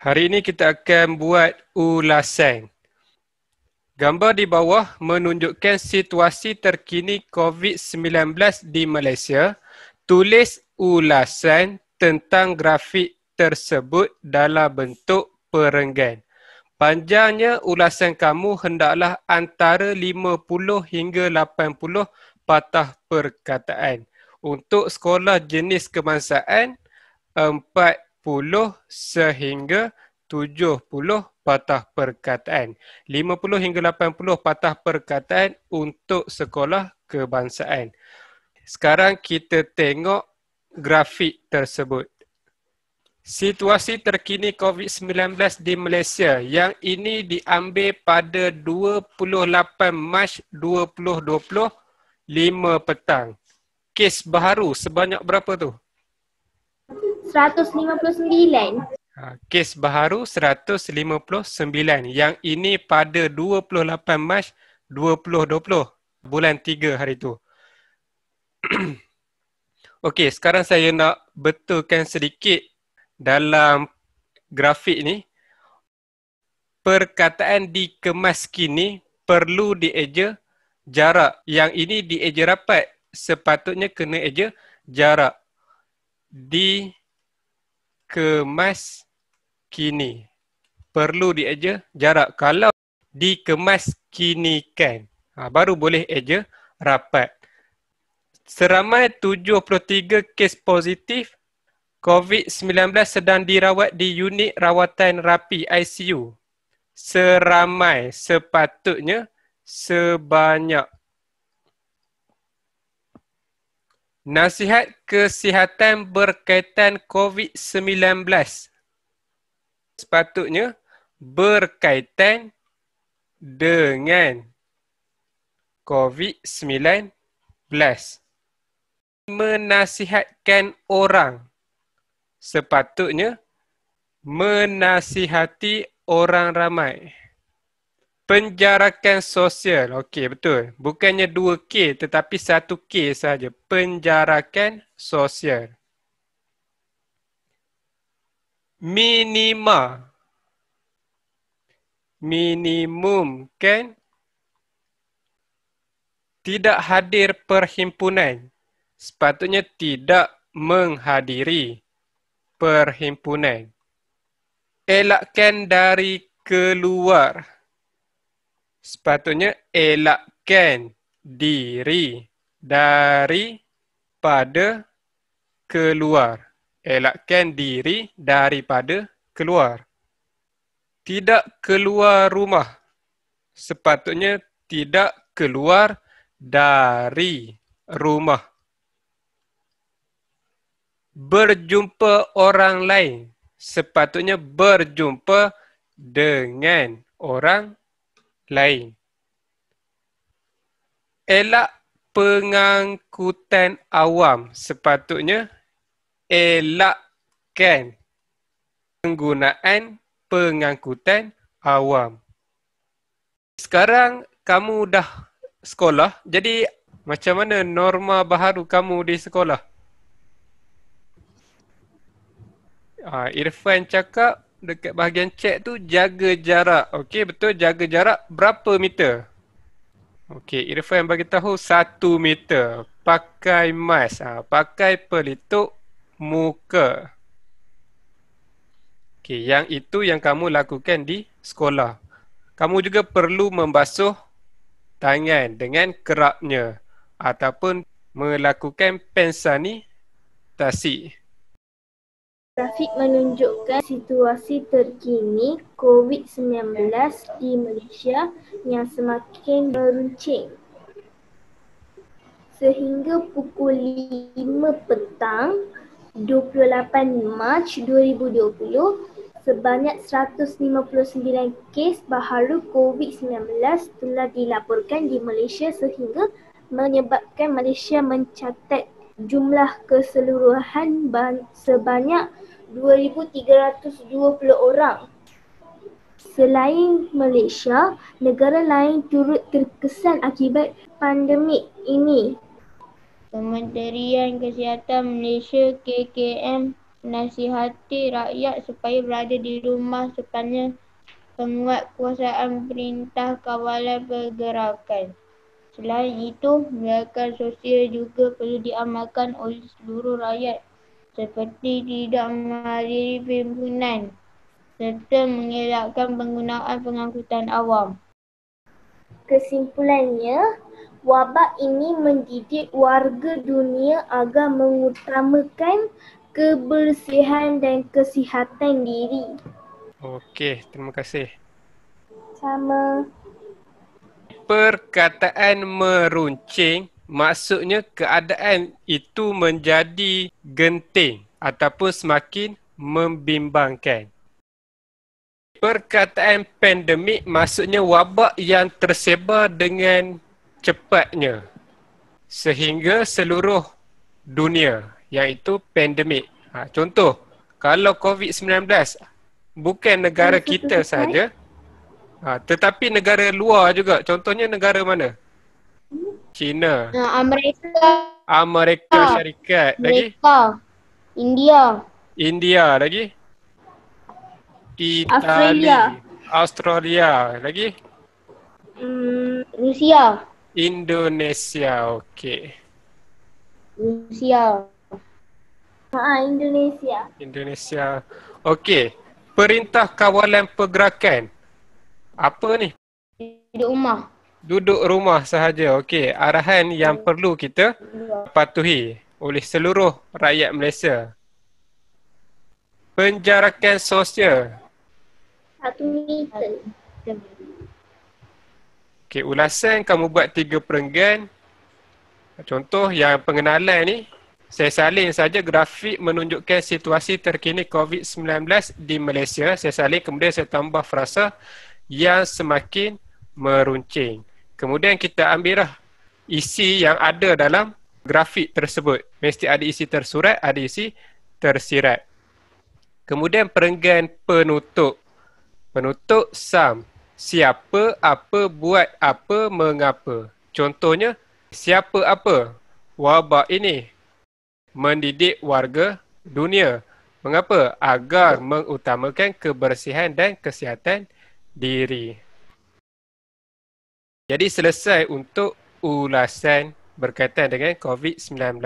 Hari ini kita akan buat ulasan. Gambar di bawah menunjukkan situasi terkini COVID-19 di Malaysia. Tulis ulasan tentang grafik tersebut dalam bentuk perenggan. Panjangnya ulasan kamu hendaklah antara 50 hingga 80 patah perkataan. Untuk sekolah jenis kebangsaan, 40 sehingga 70 patah perkataan. 50 hingga 80 patah perkataan untuk sekolah kebangsaan. Sekarang kita tengok grafik tersebut. Situasi terkini COVID-19 di Malaysia yang ini diambil pada 28 Mac 2020, 5 petang. Kes baharu sebanyak berapa tu? 159. Kes baharu 159. Yang ini pada 28 Mac 2020, bulan 3 hari tu. Okey, sekarang saya nak betulkan sedikit dalam grafik ni. Perkataan dikemas kini perlu dieja jarak. Yang ini dieja rapat. Sepatutnya kena eja jarak. Dikemas kini. Perlu dieja jarak. Kalau dikemas kinikan, baru boleh eja rapat. Seramai 73 kes positif COVID-19 sedang dirawat di unit rawatan rapi ICU. Seramai, sepatutnya sebanyak. Nasihat kesihatan berkaitan COVID-19. Sepatutnya berkaitan dengan COVID-19. Menasihatkan orang. Sepatutnya menasihati orang ramai. Penjarakan sosial. Okey, betul. Bukannya 2K tetapi 1K saja. Penjarakan sosial. Minima. Minimum kan? Tidak hadir perhimpunan. Sepatutnya tidak menghadiri perhimpunan. Elakkan dari keluar. Sepatutnya elakkan diri daripada keluar. Elakkan diri daripada keluar. Tidak keluar rumah. Sepatutnya tidak keluar dari rumah. Berjumpa orang lain. Sepatutnya berjumpa dengan orang lain. Elak pengangkutan awam. Sepatutnya elakkan penggunaan pengangkutan awam. Sekarang kamu dah sekolah, jadi macam mana norma baharu kamu di sekolah? Irfan cakap dekat bahagian chat tu jaga jarak. Okey, betul, jaga jarak berapa meter? Okey, Irfan bagi tahu 1 meter. Pakai mask, pakai pelitup muka. Okey, yang itu yang kamu lakukan di sekolah. Kamu juga perlu membasuh tangan dengan kerapnya ataupun melakukan sanitasi. Grafik menunjukkan situasi terkini COVID-19 di Malaysia yang semakin meruncing. Sehingga pukul 5 petang 28 Mac 2020, sebanyak 159 kes baharu COVID-19 telah dilaporkan di Malaysia sehingga menyebabkan Malaysia mencatat jumlah keseluruhan sebanyak 2,320 orang. Selain Malaysia, negara lain turut terkesan akibat pandemik ini. Kementerian Kesihatan Malaysia KKM menasihati rakyat supaya berada di rumah sepanjang penguatkuasaan Perintah Kawalan Pergerakan. Selain itu, gerakan sosial juga perlu diamalkan oleh seluruh rakyat seperti tidak menghadiri perhimpunan serta mengelakkan penggunaan pengangkutan awam. Kesimpulannya, wabak ini mendidik warga dunia agar mengutamakan kebersihan dan kesihatan diri. Okey, terima kasih. Sama. Perkataan meruncing maksudnya keadaan itu menjadi genting ataupun semakin membimbangkan. Perkataan pandemik maksudnya wabak yang tersebar dengan cepatnya sehingga seluruh dunia, iaitu pandemik. Contoh, kalau COVID-19 bukan negara kita saja, tetapi negara luar juga. Contohnya negara mana? China, Amerika, Amerika Syarikat, lagi Amerika, India, India, lagi Itali, Australia. Australia, lagi Rusia, Indonesia. Okey. Rusia. Indonesia. Indonesia. Okey. Perintah Kawalan Pergerakan. Apa ni? Duduk rumah. Duduk rumah sahaja. Okey. Arahan yang perlu kita patuhi oleh seluruh rakyat Malaysia. Penjarakan sosial. 1 meter. Okey, ulasan kamu buat 3 perenggan. Contoh yang pengenalan ni, saya salin saja grafik menunjukkan situasi terkini COVID-19 di Malaysia. Saya salin, kemudian saya tambah frasa yang semakin meruncing. Kemudian kita ambillah isi yang ada dalam grafik tersebut. Mesti ada isi tersurat, ada isi tersirat. Kemudian perenggan penutup. Penutup sum. Siapa, apa, buat apa, mengapa. Contohnya, siapa apa? Wabak ini mendidik warga dunia. Mengapa? Agar mengutamakan kebersihan dan kesihatan diri. Jadi selesai untuk ulasan berkaitan dengan COVID-19.